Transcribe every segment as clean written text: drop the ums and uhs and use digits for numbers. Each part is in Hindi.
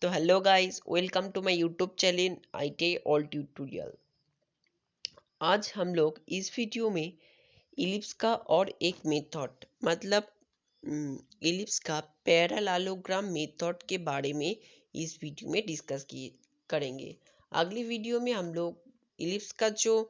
तो hello guys, welcome to my YouTube channel ITA all tutorial. आज हम लोग इस वीडियो में इलिप्स का और एक मेथड मतलब इलिप्स का पैरेललोग्राम मेथड के बारे में इस वीडियो में डिस्कस करेंगे। अगली वीडियो में हम लोग इलिप्स का जो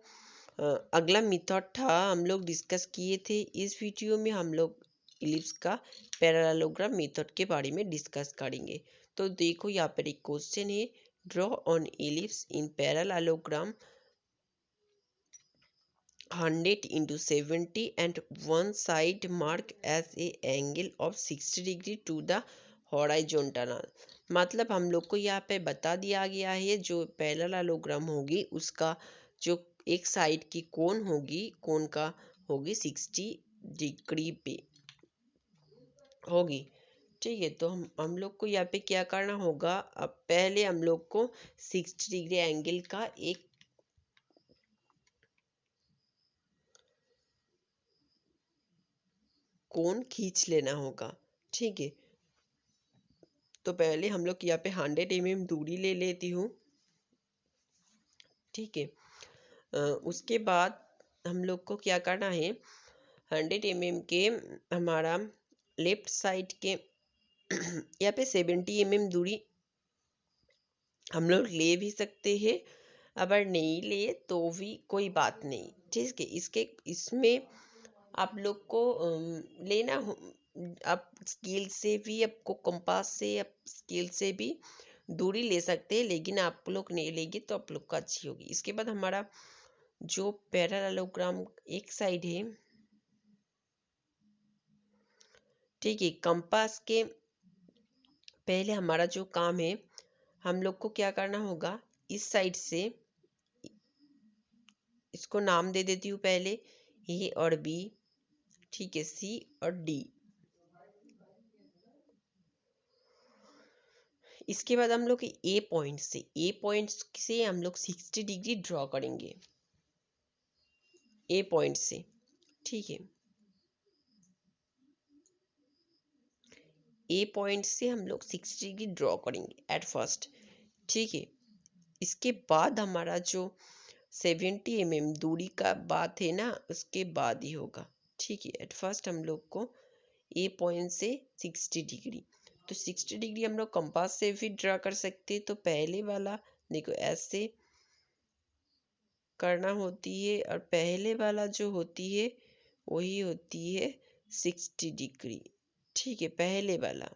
अगला मेथड था हम लोग डिस्कस किए थे। इस वीडियो में हम लोग इलिप्स का पैरेललोग्राम मेथड के बारे में डिस्कस करेंगे। तो देखो यहाँ पर एक क्वेश्चन है, draw on ellipse in parallelogram 100 into 70 and one side mark as a angle of 60 degree to the horizontal। मतलब हम लोग को यहाँ पे बता दिया गया है जो पैरेललोग्राम होगी उसका जो एक साइड की कोण होगी, कोण का होगी 60 डिग्री पे होगी। ठीक है, तो हम लोग को यहाँ पे क्या करना होगा। अब पहले हम लोग को 60 डिग्री एंगल का एक कोण खींच लेना होगा। ठीक है, तो पहले हम लोग यहाँ पे 100 mm दूरी ले लेती हूँ। ठीक है, उसके बाद हम लोग को क्या करना है, 100 mm के हमारा लेफ्ट साइड के यहाँ पे 70 mm दूरी हम लोग ले भी सकते हैं, अगर नहीं ले तो भी कोई बात नहीं। ठीक है, इसमें आप लोग को लेना आप स्केल से भी, आपको कंपास से, आप स्केल से भी दूरी ले सकते हैं, लेकिन आप लोग नहीं लेंगे तो आप लोग का अच्छी होगी। इसके बाद हमारा जो पैरेललोग्राम एक साइड है, ठीक है, कंपास के पहले हमारा जो काम है, हम लोग को क्या करना होगा, इस साइड से इसको नाम दे देती हूँ पहले ए और बी, ठीक है, सी और डी। इसके बाद हम लोग ए पॉइंट से हम लोग 60 डिग्री ड्रॉ करेंगे ए पॉइंट से। ठीक है, ए पॉइंट से हम लोग 60 डिग्री ड्रॉ करेंगे एट फर्स्ट। ठीक है, इसके बाद हमारा जो 70 mm दूरी का बात है ना, उसके बाद ही होगा। ठीक है, एट फर्स्ट हम लोग को ए पॉइंट से 60 डिग्री, तो 60 डिग्री हम लोग कंपास से भी ड्रा कर सकते हैं। तो पहले वाला देखो ऐसे करना होती है, और पहले वाला जो होती है वही होती है 60 डिग्री। ठीक है, पहले वाला।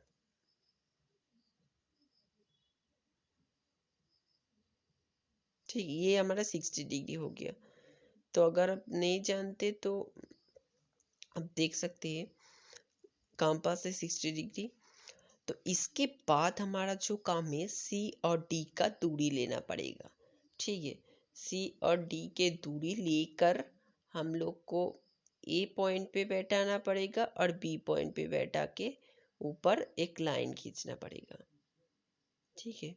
ठीक, ये हमारा 60 डिग्री हो गया। तो अगर आप नहीं जानते तो आप देख सकते हैं कंपास से 60 डिग्री। तो इसके बाद हमारा जो काम है, सी और डी का दूरी लेना पड़ेगा। ठीक है, सी और डी के दूरी लेकर हम लोग को ए पॉइंट पे बैठाना पड़ेगा और बी पॉइंट पे बैठा के ऊपर एक लाइन खींचना पड़ेगा। ठीक है,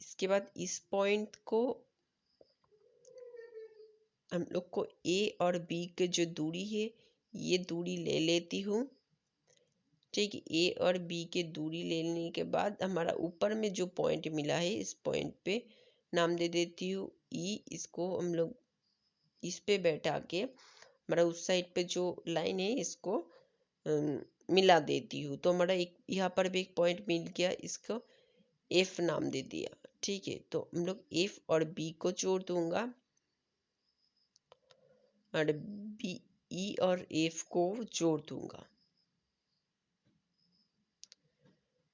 इसके बाद इस पॉइंट को हम लोग को ए और बी के जो दूरी है ये दूरी ले लेती हूँ। ठीक है, ए और बी के दूरी लेने के बाद हमारा ऊपर में जो पॉइंट मिला है इस पॉइंट पे नाम दे देती हूँ ई। इसको हम लोग इस पे बैठा के हमारा उस साइड पे जो लाइन है इसको मिला देती हूँ। तो हमारा एक यहाँ पर भी एक पॉइंट मिल गया, इसको एफ नाम दे दिया। ठीक है, तो हम लोग एफ और बी को जोड़ दूंगा और बी ई और एफ को जोड़ दूंगा।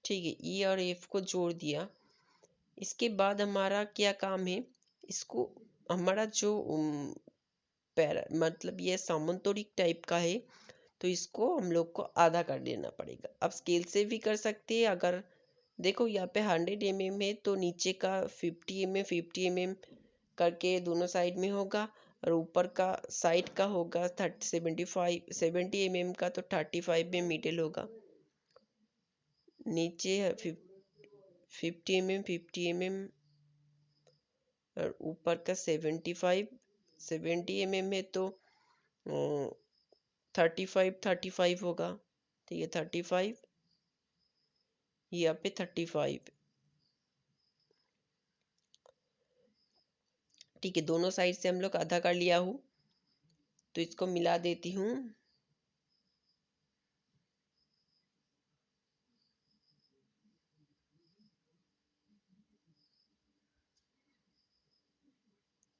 ठीक है, ई और एफ को जोड़ दिया। इसके बाद हमारा क्या काम है, इसको हमारा जो पैरा मतलब ये सामंतरिक टाइप का है, तो इसको हम लोग को आधा कर देना पड़ेगा। अब स्केल से भी कर सकते हैं। अगर देखो यहाँ पे 100 mm है तो नीचे का 50 mm करके दोनों साइड में होगा, और ऊपर का साइड का होगा 70 mm का, तो 35 में मिडिल होगा। नीचे 50 mm और ऊपर का 70 mm है, तो 35 होगा। ठीक है, 35 यहाँ पे 35। ठीक है, दोनों साइड से हम लोग आधा कर लिया हूँ, तो इसको मिला देती हूँ।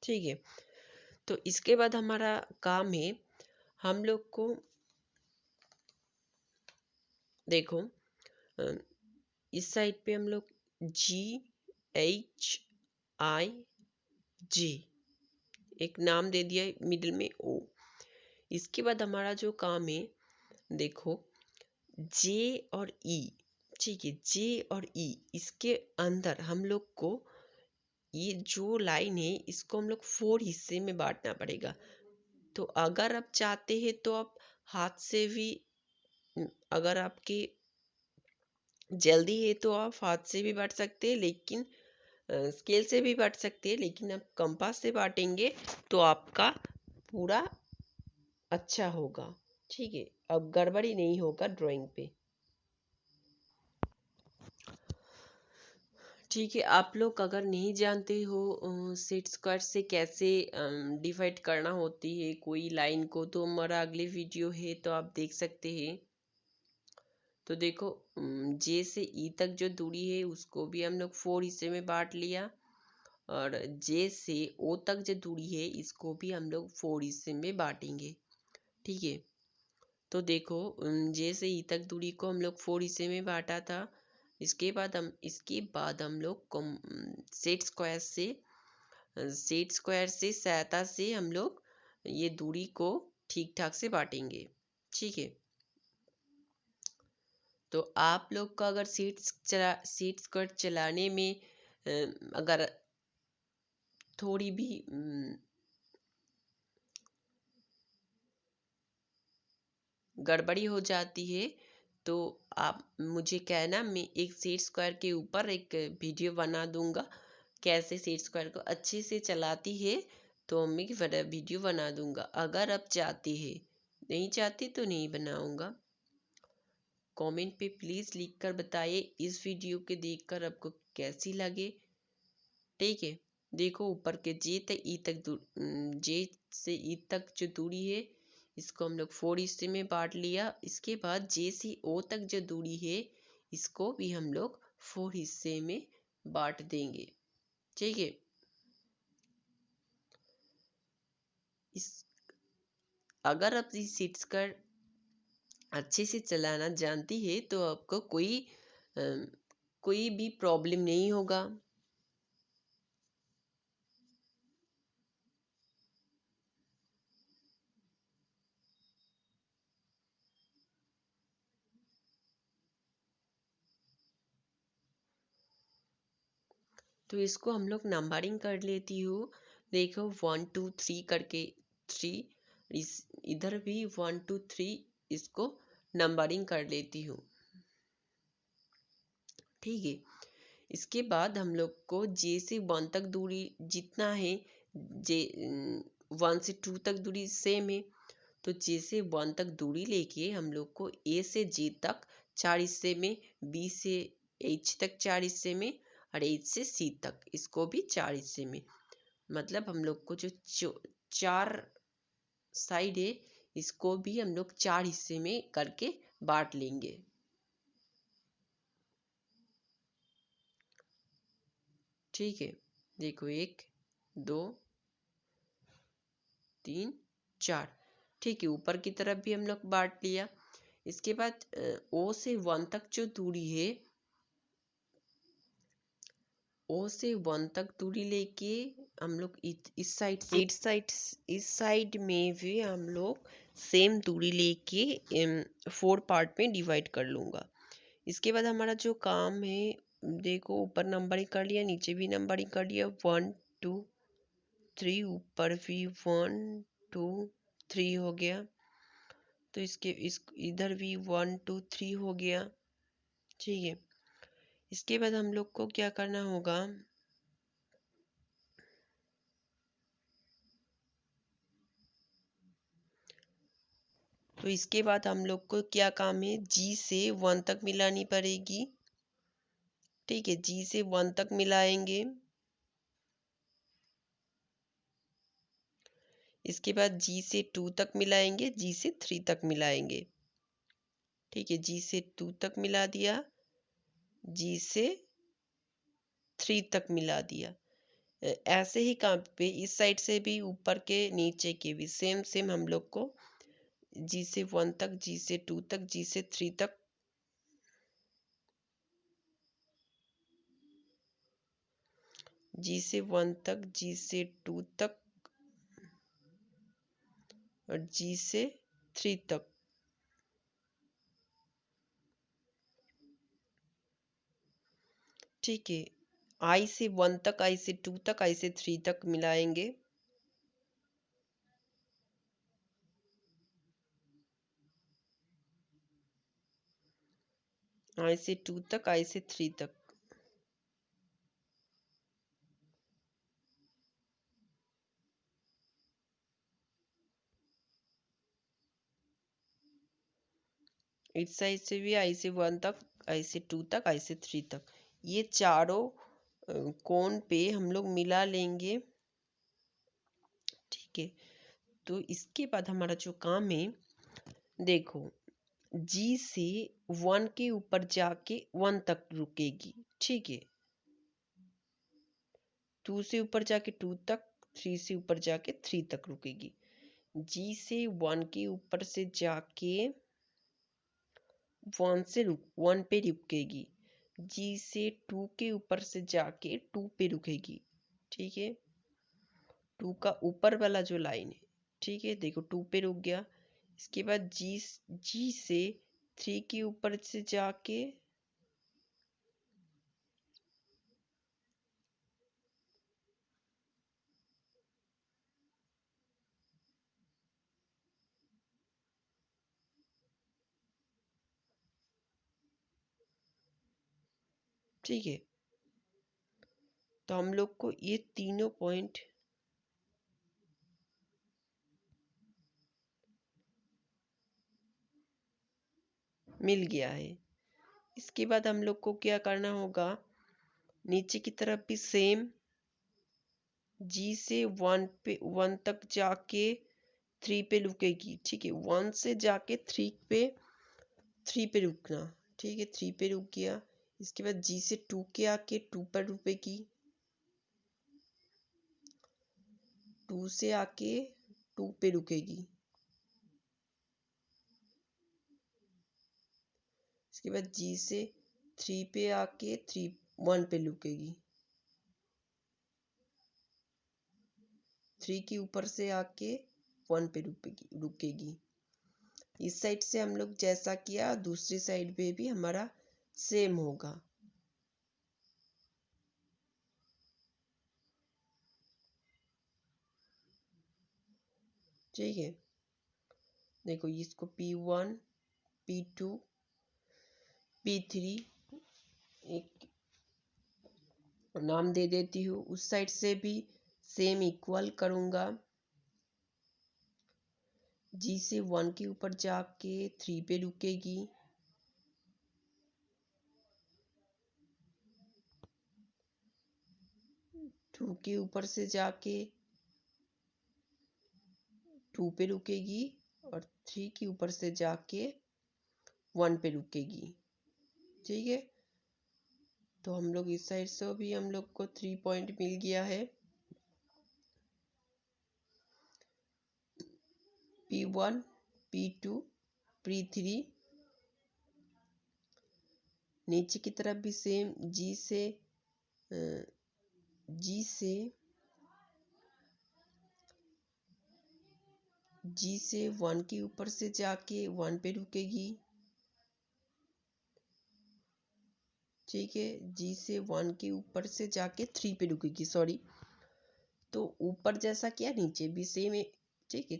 ठीक है, तो इसके बाद हमारा काम है, हम लोग को देखो इस साइड पे हम लोग GHIG एक नाम दे दिया है, मिडिल में O। इसके बाद हमारा जो काम है, देखो J और E। ठीक है, J और E इसके अंदर हम लोग को ये जो लाइन है इसको हम लोग 4 हिस्से में बांटना पड़ेगा। तो अगर आप चाहते हैं तो आप हाथ से भी, अगर आपके जल्दी है तो आप हाथ से भी बांट सकते हैं, लेकिन स्केल से भी बांट सकते हैं, लेकिन आप कंपास से बांटेंगे तो आपका पूरा अच्छा होगा। ठीक है, अब गड़बड़ी नहीं होगा ड्राइंग पे। ठीक है, आप लोग अगर नहीं जानते हो सेट स्क्वायर से कैसे डिवाइड करना होती है कोई लाइन को, तो हमारा अगले वीडियो है तो आप देख सकते हैं। तो देखो जे से ई तक जो दूरी है उसको भी हम लोग 4 हिस्से में बांट लिया, और जे से ओ तक जो दूरी है इसको भी हम लोग 4 हिस्से में बांटेंगे। ठीक है, तो देखो जे से ई तक दूरी को हम लोग 4 हिस्से में बांटा था। इसके बाद हम लोग सेट स्क्वायर से सहायता से हम लोग ये दूरी को ठीक ठाक से बांटेंगे। ठीक है, तो आप लोग का अगर सेट स्क्वायर चलाने में अगर थोड़ी भी गड़बड़ी हो जाती है तो आप मुझे कहना, मैं एक सेट स्क्वायर के ऊपर एक वीडियो बना दूंगा, कैसे सेट स्क्वायर को अच्छे से चलाती है तो मैं वीडियो बना दूंगा। अगर आप चाहते हैं, नहीं चाहते तो नहीं बनाऊंगा। कमेंट पे प्लीज़ लिख कर बताइए इस वीडियो के देखकर आपको कैसी लगे। ठीक है, देखो ऊपर के जे से ई तक जो दूरी है इसको हम लोग 4 हिस्से में बांट लिया। इसके बाद जे से ओ तक जो दूरी है इसको भी हम लोग 4 हिस्से में बांट देंगे। ठीक है, इस अगर आप इस सीट्स का अच्छे से चलाना जानती है तो आपको कोई भी प्रॉब्लम नहीं होगा। तो इसको हम लोग नंबरिंग कर लेती हूँ। देखो 1 2 3 करके 3, इस इधर भी 1 2 3 इसको नंबरिंग कर लेती हूँ। ठीक है, इसके बाद हम लोग को जे से 1 तक दूरी जितना है, जे 1 से 2 तक दूरी सेम है, तो जे से 1 तक दूरी लेके हम लोग को ए से जे तक 4 हिस्से में, बी से एच तक 4 हिस्से में, और एच से सी तक इसको भी 4 हिस्से में, मतलब हम लोग को जो 4 साइड है इसको भी हम लोग 4 हिस्से में करके बांट लेंगे। ठीक है, देखो 1 2 3 4। ठीक है, ऊपर की तरफ भी हम लोग बांट लिया। इसके बाद ओ से 1 तक जो दूरी है, ओ से 1 तक दूरी लेके हम लोग इस साइड में भी हम लोग सेम दूरी लेके 4 पार्ट में डिवाइड कर लूँगा। इसके बाद हमारा जो काम है, देखो ऊपर नंबरिंग कर लिया, नीचे भी नंबरिंग कर लिया, 1 2 3, ऊपर भी 1 2 3 हो गया, तो इधर भी 1 2 3 हो गया। ठीक है, इसके बाद हम लोग को क्या करना होगा, तो इसके बाद हम लोग को क्या काम है, जी से 1 तक मिलानी पड़ेगी। ठीक है, जी से 1 तक मिलाएंगे। इसके बाद जी से 2 तक मिलाएंगे, जी से 3 तक मिलाएंगे। ठीक है, जी से 2 तक मिला दिया, जी से 3 तक मिला दिया। ऐसे ही काम पे इस साइड से भी, ऊपर के नीचे के भी सेम सेम हम लोग को जी से 1 तक, जी से 2 तक, जी से 3 तक, जी से 1 तक, जी से 2 तक और जी से 3 तक। ठीक है, आई से 1 तक, आई से 2 तक, आई से 3 तक मिलाएंगे। आई से 2 तक, आई से 3 तक। इस साइड से भी आई से 1 तक, आई से 2 तक, आई से 3 तक, ये चारों कोण पे हम लोग मिला लेंगे। ठीक है, तो इसके बाद हमारा जो काम है, देखो, जी से 1 के ऊपर जाके 1 तक रुकेगी। ठीक है, 2 से ऊपर जाके 2 तक, 3 से ऊपर जाके 3 तक रुकेगी। जी से 1 के ऊपर से जाके 1 पे रुकेगी। जी से 2 के ऊपर से जाके 2 पे रुकेगी। ठीक है, 2 का ऊपर वाला जो लाइन है, ठीक है, देखो 2 पे रुक गया। इसके बाद जी से 3 के ऊपर से जाके ठीक है, तो हम लोग को ये तीनों पॉइंट मिल गया है। इसके बाद हम लोग को क्या करना होगा, नीचे की तरफ भी सेम, जी से 1 तक जाके 3 पे रुकेगी। ठीक है, 1 से जाके 3 पे रुकना। ठीक है, 3 पे रुक गया। इसके बाद जी से 2 के आके 2 पर रुकेगी, 2 से आके 2 पे रुकेगी। इसके बाद जी से 3 पे आके 1 पे रुकेगी, 3 के ऊपर से आके 1 पे रुकेगी। इस साइड से हम लोग जैसा किया, दूसरी साइड पे भी हमारा सेम होगा। ठीक है, देखो इसको P1, P2, P3 एक नाम दे देती हूँ। उस साइड से भी सेम इक्वल करूँगा। जी से 1 के ऊपर जाके 3 पे रुकेगी, 2 के ऊपर से जाके 2 पे रुकेगी और 3 के ऊपर से जाके 1 पे रुकेगी। ठीक है, तो हम लोग इस साइड से भी हम लोग को 3 पॉइंट मिल गया है। P1, P2, P3। नीचे की तरफ भी सेम, जी से 1 के ऊपर से जाके 1 पे रुकेगी। ठीक है, जी से 1 के ऊपर से जाके 3 पे रुकेगी, सॉरी। तो ऊपर जैसा किया नीचे भी सेम है। ठीक है,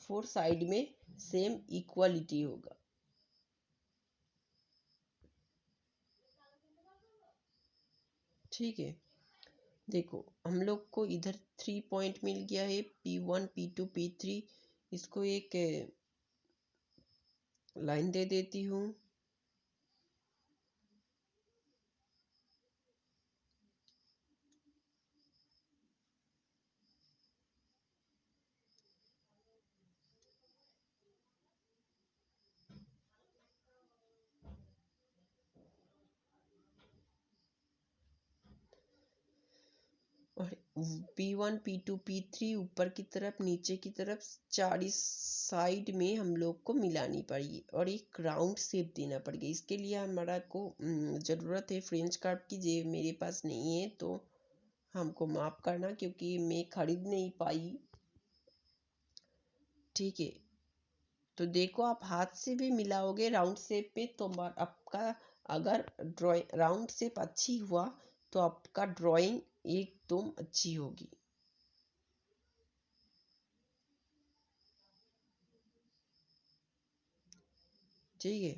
4 साइड में सेम इक्वालिटी होगा। ठीक है, देखो हम लोग को इधर 3 पॉइंट मिल गया है, P1, P2, P3। इसको एक लाइन दे देती हूँ। और P1 P2 P3 ऊपर की तरफ नीचे की तरफ चार साइड में हम लोग को मिलानी पड़ेगी और एक राउंड शेप देना पड़ेगा। इसके लिए हमारा को ज़रूरत है फ्रेंच कार्ड की, जो मेरे पास नहीं है तो हमको माफ़ करना क्योंकि मैं खरीद नहीं पाई। ठीक है, तो देखो आप हाथ से भी मिलाओगे राउंड शेप पे तो आपका, अगर ड्राइंग राउंड शेप अच्छी हुआ तो आपका ड्राइंग एकदम अच्छी होगी। ठीक है,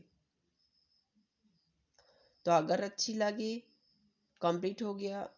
तो अगर अच्छी लगे, कंप्लीट हो गया